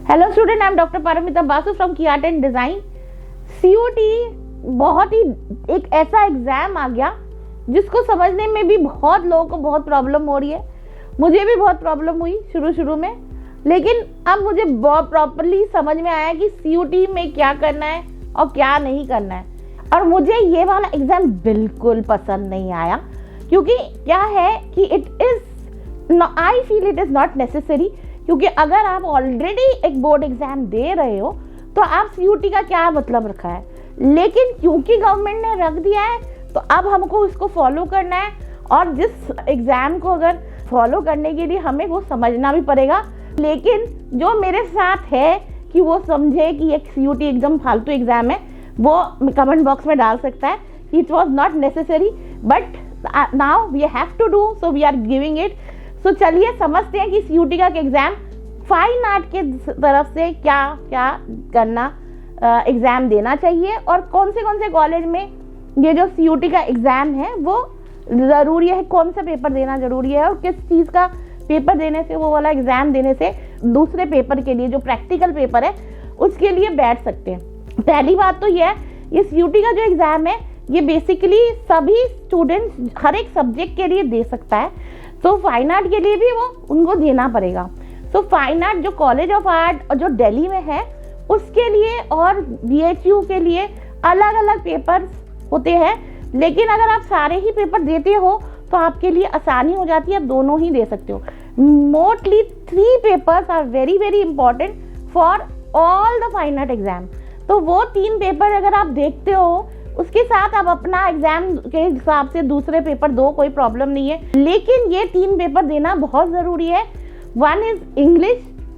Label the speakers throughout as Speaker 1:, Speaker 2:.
Speaker 1: Hello student, I am doctor Paramita Basu from की art and design. CUT बहुत ही एक ऐसा एग्जाम आ गया जिसको समझने में भी बहुत लोगों को बहुत प्रॉब्लम हो रही है। मुझे भी बहुत प्रॉब्लम हुई शुरू में, लेकिन अब मुझे बहुत प्रॉपरली समझ में आया कि सीयूटी में क्या करना है और क्या नहीं करना है। और मुझे ये वाला एग्जाम बिल्कुल पसंद नहीं आया, क्योंकि क्या है कि I feel it is not necessary. क्योंकि अगर आप ऑलरेडी एक बोर्ड एग्जाम दे रहे हो तो आप सीयूटी का क्या मतलब रखा है। लेकिन क्योंकि गवर्नमेंट ने रख दिया है तो अब हमको उसको फॉलो करना है, और जिस एग्जाम को अगर फॉलो करने के लिए हमें वो समझना भी पड़ेगा। लेकिन जो मेरे साथ है कि वो समझे कि एक सीयूटी एकदम फालतू एग्जाम है, वो कमेंट बॉक्स में डाल सकता है कि it was not necessary, but now we have to do, so we are giving it. तो चलिए समझते हैं कि सीयूटी का एग्जाम फाइन आर्ट के तरफ से क्या क्या करना एग्जाम देना चाहिए, और कौन से कॉलेज में ये जो सीयूटी का एग्जाम है वो ज़रूरी है, कौन सा पेपर देना ज़रूरी है, और किस चीज़ का पेपर देने से वो वाला एग्जाम देने से दूसरे पेपर के लिए जो प्रैक्टिकल पेपर है उसके लिए बैठ सकते हैं। पहली बात तो ये है, ये सीयूटी का जो एग्ज़ाम है ये बेसिकली सभी स्टूडेंट्स हर एक सब्जेक्ट के लिए दे सकता है। तो फाइन आर्ट के लिए भी वो उनको देना पड़ेगा। तो फाइन आर्ट जो कॉलेज ऑफ आर्ट जो दिल्ली में है उसके लिए और बीएचयू के लिए अलग अलग पेपर्स होते हैं। लेकिन अगर आप सारे ही पेपर देते हो तो आपके लिए आसानी हो जाती है, आप दोनों ही दे सकते हो। Mostly 3 papers are very very important for all the fine art exam. तो वो 3 पेपर अगर आप देखते हो उसके साथ आप अपना एग्जाम के हिसाब से दूसरे पेपर दो, कोई प्रॉब्लम नहीं है। लेकिन ये 3 पेपर देना बहुत ज़रूरी है। वन इज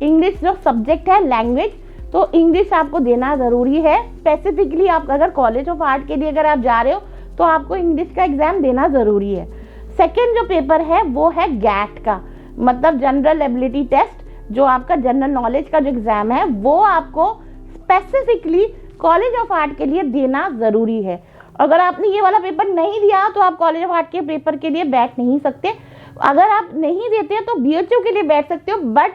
Speaker 1: इंग्लिश जो सब्जेक्ट है लैंग्वेज, तो इंग्लिश आपको देना ज़रूरी है। स्पेसिफिकली आप अगर कॉलेज ऑफ आर्ट के लिए अगर आप जा रहे हो तो आपको इंग्लिश का एग्ज़ाम देना ज़रूरी है। सेकेंड जो पेपर है वो है गैट का, मतलब जनरल एबिलिटी टेस्ट, जो आपका जनरल नॉलेज का जो एग्ज़ाम है वो आपको स्पेसिफिकली कॉलेज ऑफ आर्ट के लिए देना ज़रूरी है। अगर आपने ये वाला पेपर नहीं दिया तो आप कॉलेज ऑफ आर्ट के पेपर के लिए बैठ नहीं सकते। अगर आप नहीं देते हैं तो बीएचयू के लिए बैठ सकते हो, बट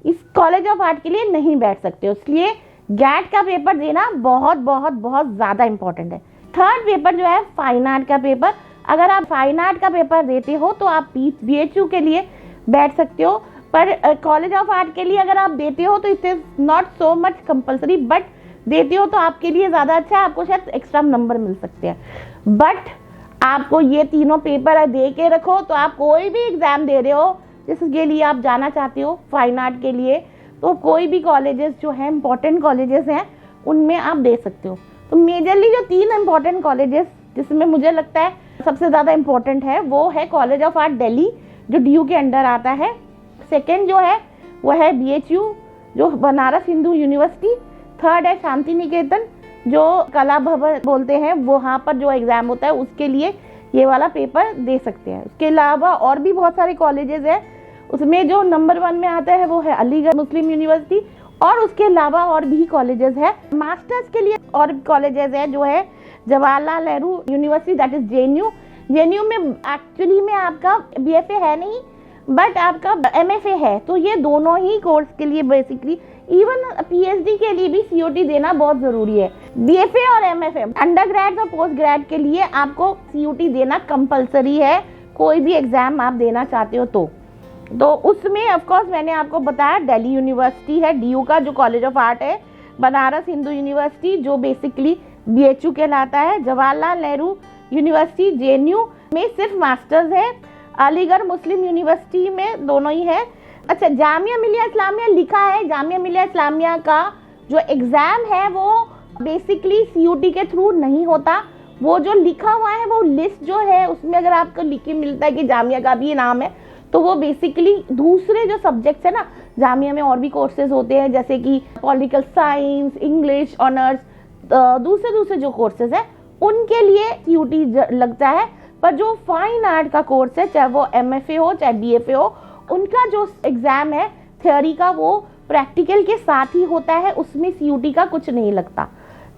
Speaker 1: इस कॉलेज ऑफ आर्ट के लिए नहीं बैठ सकते हो। इसलिए गैट का पेपर देना बहुत बहुत बहुत ज़्यादा इंपॉर्टेंट है। थर्ड पेपर जो है फाइन आर्ट का पेपर, अगर आप फाइन आर्ट का पेपर देते हो तो आप बीएचयू के लिए बैठ सकते हो, पर कॉलेज ऑफ आर्ट के लिए अगर आप देते हो तो it is not so much compulsory, but देते हो तो आपके लिए ज़्यादा अच्छा है, आपको शायद एक्स्ट्रा नंबर मिल सकते हैं। बट आपको ये तीनों पेपर दे के रखो, तो आप कोई भी एग्ज़ाम दे रहे हो जिसके लिए आप जाना चाहते हो फाइन आर्ट के लिए, तो कोई भी कॉलेजेस जो है इंपॉर्टेंट कॉलेजेस हैं उनमें आप दे सकते हो। तो मेजरली जो 3 इंपॉर्टेंट कॉलेजेस जिसमें मुझे लगता है सबसे ज़्यादा इंपॉर्टेंट है वो है कॉलेज ऑफ आर्ट दिल्ली जो डीयू के अंडर आता है। सेकेंड जो है वो है बीएचयू जो बनारस हिंदू यूनिवर्सिटी। थर्ड है शांति निकेतन जो कला भवन बोलते हैं, वहाँ पर जो एग्ज़ाम होता है उसके लिए ये वाला पेपर दे सकते हैं। उसके अलावा और भी बहुत सारे कॉलेजेस हैं, उसमें जो नंबर 1 में आता है वो है अलीगढ़ मुस्लिम यूनिवर्सिटी, और उसके अलावा और भी कॉलेजेस हैं। मास्टर्स के लिए और कॉलेजेस हैं जो है Jawaharlal Nehru university, that is JNU में एक्चुअली में आपका बीएफए है नहीं बट आपका एमएफए है। तो ये दोनों ही कोर्स के लिए बेसिकली इवन पीएचडी के लिए भी सीयूटी देना बहुत ज़रूरी है। बीएफए और एमएफए अंडर ग्रेड और पोस्ट ग्रेड के लिए आपको सीयूटी देना कंपलसरी है, कोई भी एग्ज़ाम आप देना चाहते हो तो उसमें ऑफकोर्स मैंने आपको बताया दिल्ली यूनिवर्सिटी है डीयू का जो कॉलेज ऑफ आर्ट है, बनारस हिंदू यूनिवर्सिटी जो बेसिकली बीएचयू कहलाता है, जवाहरलाल नेहरू यूनिवर्सिटी जेएनयू में सिर्फ मास्टर्स है, अलीगढ़ मुस्लिम यूनिवर्सिटी में दोनों ही है। अच्छा, जामिया मिलिया इस्लामिया लिखा है, जामिया मिलिया इस्लामिया का जो एग्ज़ाम है वो बेसिकली सीयूटी के थ्रू नहीं होता। वो जो लिखा हुआ है वो लिस्ट जो है उसमें अगर आपको लिख के मिलता है कि जामिया का भी नाम है, तो वो बेसिकली दूसरे जो सब्जेक्ट्स है ना, जामिया में और भी कोर्सेज होते हैं जैसे कि पॉलिटिकल साइंस, इंग्लिश ऑनर्स, दूसरे जो कोर्सेज हैं उनके लिए सीयूटी लगता है। पर जो फाइन आर्ट का कोर्स है, चाहे वो एमएफए हो चाहे बीएफए हो, उनका जो एग्ज़ाम है थ्योरी का वो प्रैक्टिकल के साथ ही होता है, उसमें सीयूटी का कुछ नहीं लगता।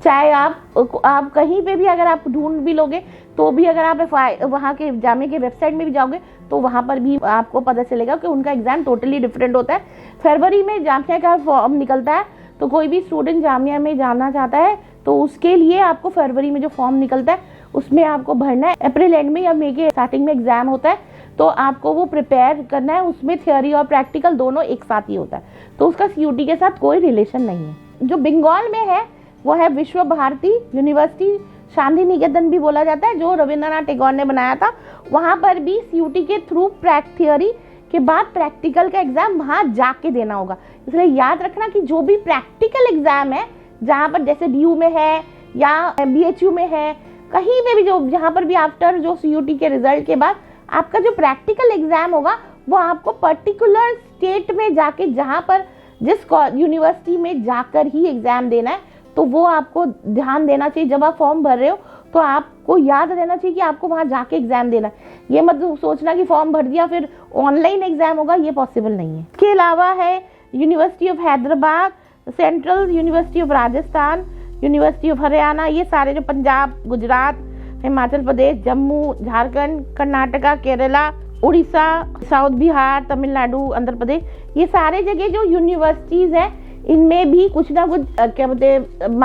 Speaker 1: चाहे आप कहीं पे भी अगर आप ढूंढ भी लोगे तो भी, अगर आप वहाँ के जामिया के वेबसाइट में भी जाओगे तो वहाँ पर भी आपको पता चलेगा कि उनका एग्ज़ाम टोटली डिफरेंट होता है। फरवरी में जामिया का फॉर्म निकलता है, तो कोई भी स्टूडेंट जामिया में जाना चाहता है तो उसके लिए आपको फरवरी में जो फॉर्म निकलता है उसमें आपको भरना है। अप्रैल एंड में या मई के स्टार्टिंग में एग्ज़ाम होता है, तो आपको वो प्रिपेयर करना है। उसमें थियोरी और प्रैक्टिकल दोनों एक साथ ही होता है, तो उसका CUT के साथ कोई रिलेशन नहीं है। जो बंगाल में है वो है विश्व भारती यूनिवर्सिटी, शांति निकेतन भी बोला जाता है, जो रविंद्रनाथ टैगोर ने बनाया था। वहाँ पर भी CUT के थ्रू थियोरी के बाद प्रैक्टिकल का एग्ज़ाम वहाँ जाके देना होगा। इसलिए याद रखना कि जो भी प्रैक्टिकल एग्ज़ाम है, जहाँ पर जैसे DU में है या BHU में है, कहीं पे भी जहाँ पर भी आफ्टर जो CUT के रिजल्ट के बाद आपका जो प्रैक्टिकल एग्ज़ाम होगा वो आपको पर्टिकुलर स्टेट में जाके, जहाँ पर जिस यूनिवर्सिटी में जाकर ही एग्ज़ाम देना है। तो वो आपको ध्यान देना चाहिए। जब आप फॉर्म भर रहे हो तो आपको याद रहना चाहिए कि आपको वहाँ जाके एग्ज़ाम देना है। ये मत सोचना कि फॉर्म भर दिया फिर ऑनलाइन एग्ज़ाम होगा, ये पॉसिबल नहीं है। इसके अलावा है university of Hyderabad, central university of Rajasthan, university of Haryana, ये सारे जो पंजाब, गुजरात, हिमाचल प्रदेश, जम्मू, झारखंड, कर्नाटका, केरला, उड़ीसा, साउथ बिहार, तमिलनाडु, आंध्र प्रदेश, ये सारे जगह जो यूनिवर्सिटीज़ हैं इनमें भी कुछ ना कुछ क्या बोलते हैं,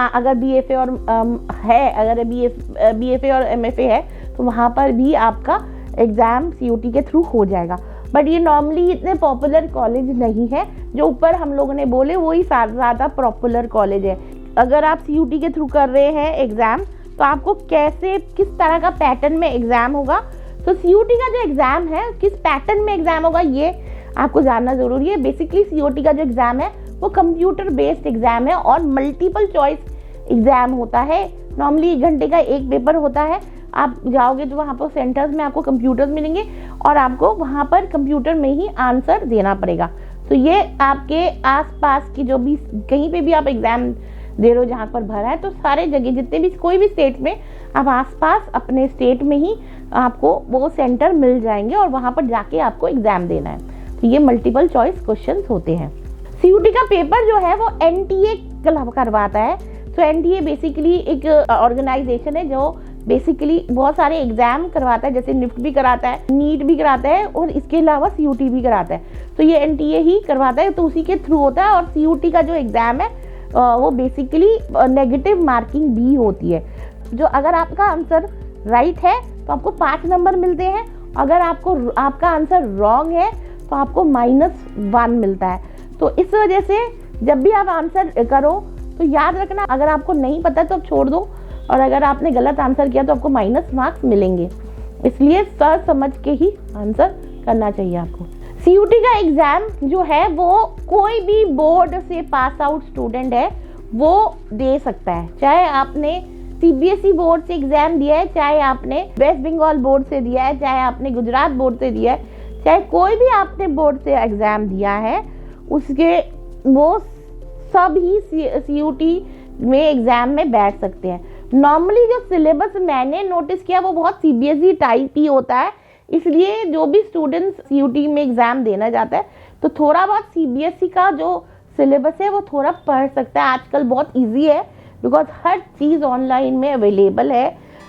Speaker 1: अगर BFA और है, अगर BFA और MFA है तो वहाँ पर भी आपका एग्ज़ाम CUT के थ्रू हो जाएगा। बट ये नॉर्मली इतने पॉपुलर कॉलेज नहीं है। जो ऊपर हम लोगों ने बोले वही ज़्यादा पॉपुलर कॉलेज है। अगर आप CUT के थ्रू कर रहे हैं एग्ज़ाम तो आपको किस तरह का पैटर्न में एग्ज़ाम होगा, तो CUT का जो एग्ज़ाम है किस पैटर्न में एग्ज़ाम होगा ये आपको जानना ज़रूरी है। बेसिकली CUT का जो एग्ज़ाम है वो कंप्यूटर बेस्ड एग्ज़ाम है और मल्टीपल चॉइस एग्ज़ाम होता है। नॉर्मली 1 घंटे का एक पेपर होता है। आप जाओगे तो वहाँ पर सेंटर्स में आपको कंप्यूटर्स मिलेंगे और आपको वहाँ पर कंप्यूटर में ही आंसर देना पड़ेगा। तो ये आपके आसपास की जो भी कहीं पे भी आप एग्ज़ाम दे रहे हो जहाँ पर भरा है, तो सारे जगह जितने भी कोई भी स्टेट में आप आसपास अपने स्टेट में ही आपको वो सेंटर मिल जाएंगे और वहाँ पर जाके आपको एग्ज़ाम देना है। तो ये मल्टीपल चॉइस क्वेश्चंस होते हैं। CUT का पेपर जो है वो NTA करवाता है। तो NTA बेसिकली एक ऑर्गेनाइजेशन है जो बेसिकली बहुत सारे एग्जाम करवाता है, जैसे NIFT भी कराता है, NEET भी कराता है और इसके अलावा CUT भी कराता है। तो ये NTA ही करवाता है, तो उसी के थ्रू होता है। और CUT का जो एग्ज़ाम है वो बेसिकली नेगेटिव मार्किंग भी होती है। जो अगर आपका आंसर राइट है तो आपको 5 नंबर मिलते हैं, अगर आपका आंसर रॉन्ग है तो आपको -1 मिलता है। तो इस वजह से जब भी आप आंसर करो तो याद रखना, अगर आपको नहीं पता तो आप छोड़ दो, और अगर आपने गलत आंसर किया तो आपको माइनस मार्क्स मिलेंगे। इसलिए सोच समझ के ही आंसर करना चाहिए आपको। CUT का एग्ज़ाम जो है वो कोई भी बोर्ड से पास आउट स्टूडेंट है वो दे सकता है। चाहे आपने CBSE बोर्ड से एग्ज़ाम दिया है, चाहे आपने वेस्ट बंगाल बोर्ड से दिया है, चाहे आपने गुजरात बोर्ड से दिया है, चाहे कोई भी आपने बोर्ड से एग्ज़ाम दिया है, उसके वो सब ही CUT में एग्ज़ाम में बैठ सकते हैं। नॉर्मली जो सिलेबस मैंने नोटिस किया वो बहुत CBSE टाइप ही होता है, इसलिए जो भी स्टूडेंट्स CUT में एग्ज़ाम देना चाहता है तो थोड़ा बहुत CBSE का जो सिलेबस है वो थोड़ा पढ़ सकता है। आजकल बहुत इजी है बिकॉज हर चीज़ ऑनलाइन में अवेलेबल है।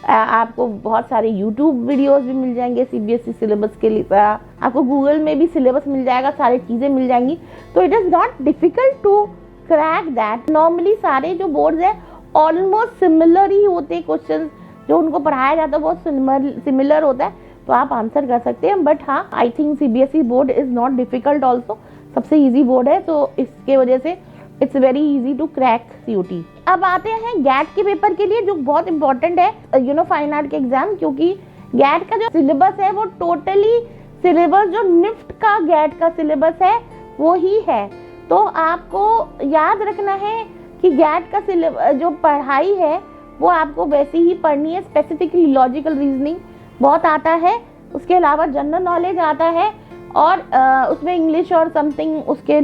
Speaker 1: आपको बहुत सारे YouTube वीडियोस भी मिल जाएंगे CBSE सिलेबस के लिए, आपको गूगल में भी सिलेबस मिल जाएगा, सारी चीज़ें मिल जाएंगी। तो it is not difficult to crack that. Normally सारे जो बोर्ड्स हैं ऑलमोस्ट सिमिलर ही होते हैं, क्वेश्चन जो उनको पढ़ाया जाता है बहुत सिमिलर होता है, तो आप आंसर कर सकते हैं। बट हाँ, I think CBSE board is not difficult also, सबसे ईजी बोर्ड है, तो इसके वजह से it's very easy to crack CUT। अब आते हैं गैट के पेपर के लिए, जो बहुत इंपॉर्टेंट है फाइन आर्ट के एग्जाम, क्योंकि गैट का जो सिलेबस है वो टोटली सिलेबस जो NIFT का गैट का सिलेबस है वो ही है। तो आपको याद रखना है कि गैट का सिलेबस जो पढ़ाई है वो आपको वैसे ही पढ़नी है। स्पेसिफिकली लॉजिकल रीजनिंग बहुत आता है, उसके अलावा जनरल नॉलेज आता है, और उसमें इंग्लिश और समथिंग उसके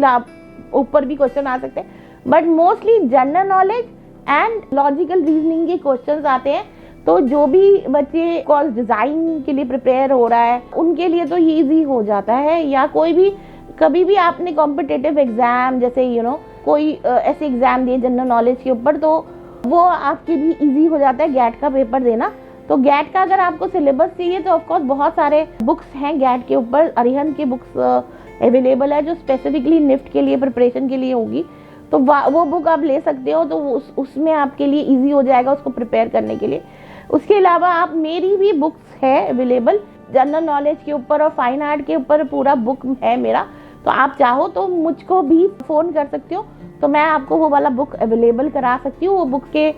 Speaker 1: ऊपर भी क्वेश्चन आ सकते हैं, but mostly general knowledge and logical reasoning के क्वेश्चंस आते हैं। तो जो भी बच्चे कॉलेज डिज़ाइन के लिए प्रिपेयर हो रहा है उनके लिए तो ये ईजी हो जाता है। या कोई भी कभी भी आपने कॉम्पिटिटिव एग्जाम जैसे कोई ऐसे एग्जाम दिए जनरल नॉलेज के ऊपर, तो वो आपके लिए इजी हो जाता है गैट का पेपर देना। तो गैट का अगर आपको सिलेबस चाहिए तो ऑफकोर्स बहुत सारे बुक्स हैं गैट के ऊपर, अरिहंत की बुक्स अवेलेबल है जो स्पेसिफिकली निफ्ट के लिए प्रिपरेशन के लिए होगी, तो वो बुक आप ले सकते हो। तो उसमें आपके लिए इजी हो जाएगा उसको प्रिपेयर करने के लिए। उसके अलावा आप मेरी भी बुक्स है अवेलेबल जनरल नॉलेज के ऊपर और फाइन आर्ट के ऊपर, पूरा बुक है मेरा। तो आप चाहो तो मुझको भी फ़ोन कर सकते हो, तो मैं आपको वो वाला बुक अवेलेबल करा सकती हूँ। वो बुक के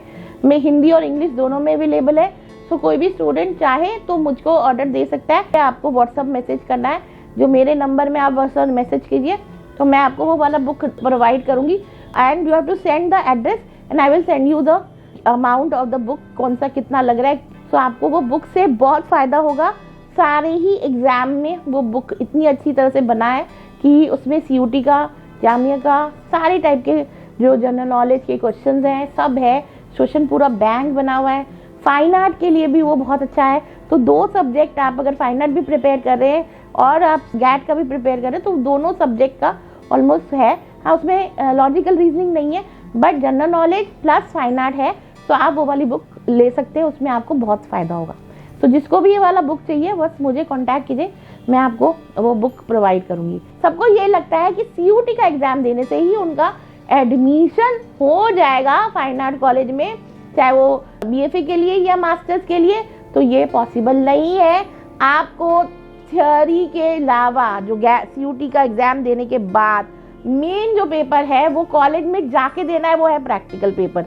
Speaker 1: में हिंदी और इंग्लिश दोनों में अवेलेबल है। तो कोई भी स्टूडेंट चाहे तो मुझको ऑर्डर दे सकता है। आपको व्हाट्सअप मैसेज करना है, जो मेरे नंबर में आप व्हाट्सअप मैसेज कीजिए तो मैं आपको वो वाला बुक प्रोवाइड करूँगी। And you have to send the address and I will send you the amount of the book, कौन सा कितना लग रहा है। तो आपको वो बुक से बहुत फ़ायदा होगा। सारे ही एग्ज़ाम में वो बुक इतनी अच्छी तरह से बना है कि उसमें CUT का, जामिया का, सारे टाइप के जो जनरल नॉलेज के क्वेश्चंस हैं सब है। क्वेश्चन पूरा बैंक बना हुआ है। फाइन आर्ट के लिए भी वो बहुत अच्छा है। तो 2 सब्जेक्ट आप अगर फाइन आर्ट भी प्रिपेयर कर रहे हैं और आप गैट का भी प्रिपेयर कर रहे हैं तो दोनों सब्जेक्ट का ऑलमोस्ट है। हाँ, उसमें लॉजिकल रीजनिंग नहीं है but general knowledge plus fine art है। तो आप वो वाली बुक ले सकते हैं, उसमें आपको बहुत फ़ायदा होगा। तो जिसको भी ये वाला बुक चाहिए बस मुझे कांटेक्ट कीजिए, मैं आपको वो बुक प्रोवाइड करूंगी। सबको ये लगता है कि CUT का एग्ज़ाम देने से ही उनका एडमिशन हो जाएगा फाइन आर्ट कॉलेज में, चाहे वो BFA के लिए या मास्टर्स के लिए। तो ये पॉसिबल नहीं है। आपको थ्योरी के अलावा जो CUT का एग्ज़ाम देने के बाद मेन जो पेपर है वो कॉलेज में जाके देना है, वो है प्रैक्टिकल पेपर।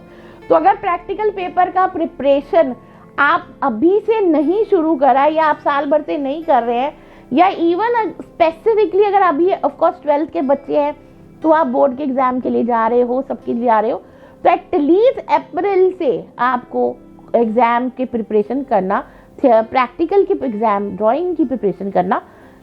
Speaker 1: तो अगर प्रैक्टिकल पेपर का प्रिपरेशन आप अभी से नहीं शुरू करा या आप साल भर से नहीं कर रहे हैं, या इवन स्पेसिफिकली अगर अभी ऑफकोर्स 12th के बच्चे हैं तो आप बोर्ड के एग्ज़ाम के लिए जा रहे हो, सबके लिए जा रहे हो, तो एटलीस्ट अप्रैल से आपको एग्ज़ाम की प्रिपरेशन करना, प्रैक्टिकल की एग्ज़ाम ड्राइंग की प्रिपरेशन करना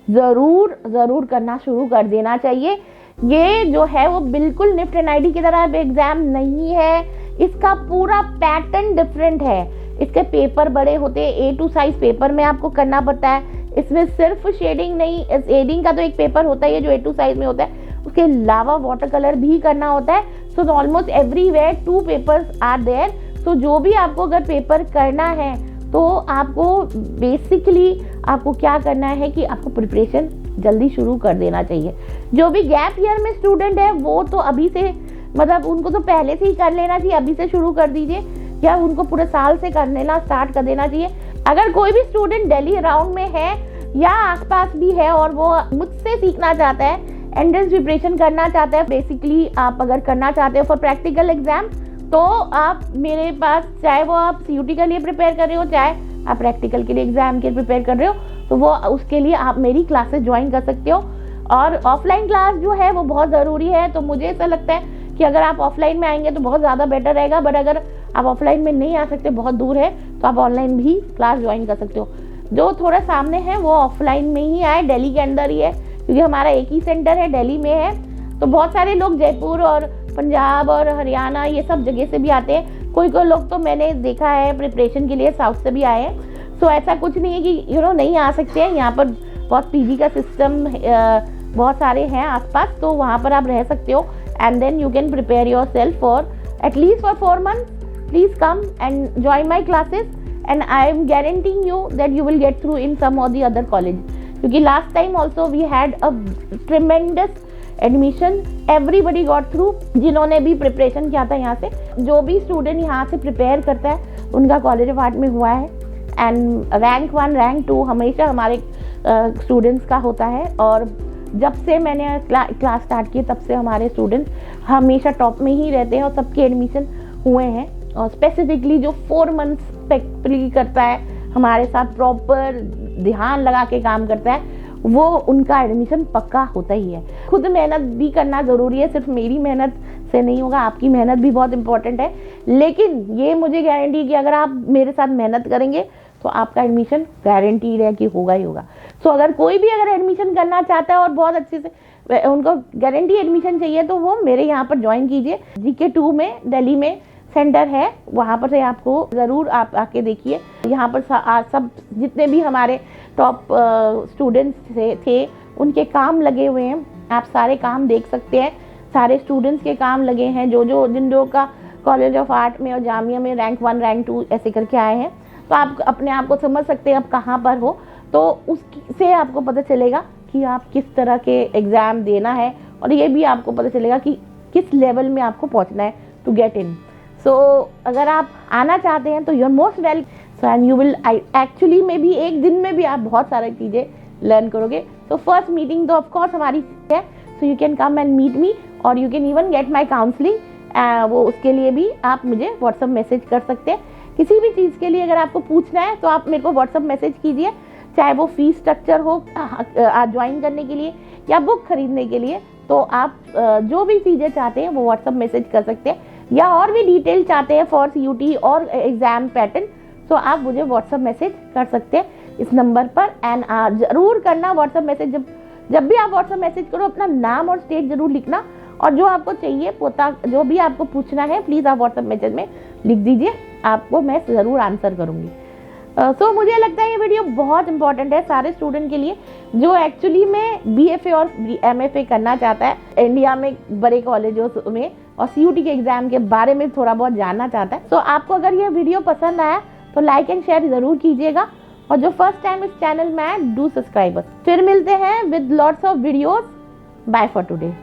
Speaker 1: ज़रूर करना शुरू कर देना चाहिए। ये जो है वो बिल्कुल निफ्ट NID की तरह एग्ज़ाम नहीं है। इसका पूरा पैटर्न डिफरेंट है। इसके पेपर बड़े होते हैं, A2 साइज पेपर में आपको करना पड़ता है। इसमें सिर्फ शेडिंग नहीं, शेडिंग का तो एक पेपर होता है जो A2 साइज में होता है, उसके अलावा वाटर कलर भी करना होता है। So almost everywhere 2 papers are there. So जो भी आपको अगर पेपर करना है तो आपको बेसिकली आपको क्या करना है कि आपको प्रिपरेशन जल्दी शुरू कर देना चाहिए। जो भी गैप ईयर में स्टूडेंट है वो तो अभी से, मतलब उनको तो पहले से ही कर लेना चाहिए, अभी से शुरू कर दीजिए, या उनको पूरे साल से कर लेना स्टार्ट कर देना चाहिए। अगर कोई भी स्टूडेंट दिल्ली अराउंड में है या आसपास भी है और वो मुझसे सीखना चाहता है, एंट्रेंस प्रिपरेशन करना चाहता है, बेसिकली आप अगर करना चाहते हो फॉर प्रैक्टिकल एग्जाम, तो आप मेरे पास, चाहे वो आप CUT के लिए प्रिपेयर कर रहे हो, चाहे आप प्रैक्टिकल के लिए एग्जाम के प्रिपेयर कर रहे हो, तो वो उसके लिए आप मेरी क्लासेस ज्वाइन कर सकते हो। और ऑफलाइन क्लास जो है वो बहुत ज़रूरी है। तो मुझे ऐसा लगता है कि अगर आप ऑफलाइन में आएंगे तो बहुत ज़्यादा बेटर रहेगा, बट अगर आप ऑफलाइन में नहीं आ सकते, बहुत दूर है, तो आप ऑनलाइन भी क्लास ज्वाइन कर सकते हो। जो थोड़ा सामने है वो ऑफलाइन में ही आए, दिल्ली के अंदर ही है, क्योंकि हमारा एक ही सेंटर है, दिल्ली में है। तो बहुत सारे लोग जयपुर और पंजाब और हरियाणा ये सब जगह से भी आते हैं। कोई लोग तो मैंने देखा है प्रिपरेशन के लिए साउथ से भी आए हैं। सो ऐसा कुछ नहीं है कि नहीं आ सकते हैं। यहाँ पर बहुत PG का सिस्टम बहुत सारे हैं आसपास, तो वहाँ पर आप रह सकते हो and then you can prepare yourself for at least for 4 months. Please come and join my classes and I am guaranteeing you that you will get through in some or the other college. क्योंकि last time also we had a tremendous admission, everybody got through. जिन्होंने भी preparation किया था यहाँ से, जो भी student यहाँ से प्रिपेयर करता है उनका कॉलेज ऑफ आर्ट में हुआ है। एंड रैंक 1 रैंक 2 हमेशा हमारे स्टूडेंट्स का होता है। और जब से मैंने क्लास स्टार्ट की तब से हमारे स्टूडेंट्स हमेशा टॉप में ही रहते हैं और सबके एडमिशन हुए हैं। और स्पेसिफिकली जो 4 months स्पेक्टली करता है, हमारे साथ प्रॉपर ध्यान लगा के काम करता है, वो उनका एडमिशन पक्का होता ही है। खुद मेहनत भी करना ज़रूरी है, सिर्फ मेरी मेहनत से नहीं होगा, आपकी मेहनत भी बहुत इंपॉर्टेंट है। लेकिन ये मुझे गारंटी है कि अगर आप मेरे साथ मेहनत करेंगे तो आपका एडमिशन गारंटीड है कि होगा ही होगा। सो अगर कोई भी अगर एडमिशन करना चाहता है और बहुत अच्छे से उनको गारंटी एडमिशन चाहिए, तो वो मेरे यहाँ पर ज्वाइन कीजिए। GK 2 में दिल्ली में सेंटर है, वहाँ पर से आपको ज़रूर आप आके देखिए। यहाँ पर सब जितने भी हमारे टॉप स्टूडेंट्स थे उनके काम लगे हुए हैं, आप सारे काम देख सकते हैं। सारे स्टूडेंट्स के काम लगे हैं, जिन लोगों का कॉलेज ऑफ आर्ट में और जामिया में रैंक 1 रैंक 2 ऐसे करके आए हैं, तो आप अपने आप को समझ सकते हैं आप कहाँ पर हो। तो उससे आपको पता चलेगा कि आप किस तरह के एग्ज़ाम देना है, और ये भी आपको पता चलेगा कि किस लेवल में आपको पहुंचना है टू गेट इन। सो अगर आप आना चाहते हैं तो you are most well. So and you will actually में भी एक दिन में भी आप बहुत सारी चीज़ें लर्न करोगे। तो फर्स्ट मीटिंग तो ऑफकोर्स हमारी है, so you can come and meet me, और you can even get my counselling. वो उसके लिए भी आप मुझे व्हाट्सअप मैसेज कर सकते हैं। किसी भी चीज़ के लिए अगर आपको पूछना है तो आप मेरे को व्हाट्सअप मैसेज कीजिए, चाहे वो फीस स्ट्रक्चर हो ज्वाइन करने के लिए या बुक खरीदने के लिए। तो आप जो भी चीज़ें चाहते हैं वो व्हाट्सअप मैसेज कर सकते हैं, या और भी डिटेल चाहते हैं फॉर CUT और एग्ज़ाम पैटर्न, तो आप मुझे व्हाट्सअप मैसेज कर सकते हैं इस नंबर पर। एंड ज़रूर करना व्हाट्सअप मैसेज, जब भी आप व्हाट्सअप मैसेज करो अपना नाम और स्टेट ज़रूर लिखना, और जो आपको चाहिए जो भी आपको पूछना है प्लीज़ आप व्हाट्सएप मैसेज में लिख दीजिए, आपको मैं ज़रूर आंसर करूँगी। सो मुझे लगता है ये वीडियो बहुत इंपॉर्टेंट है सारे स्टूडेंट के लिए जो एक्चुअली में BFA और MFA करना चाहता है इंडिया में बड़े कॉलेजों में, और CUT के एग्ज़ाम के बारे में थोड़ा बहुत जानना चाहता है। सो आपको अगर ये वीडियो पसंद आया तो लाइक एंड शेयर ज़रूर कीजिएगा, और जो फर्स्ट टाइम इस चैनल में है डू सब्सक्राइब। फिर मिलते हैं with lots of videos. Bye for today.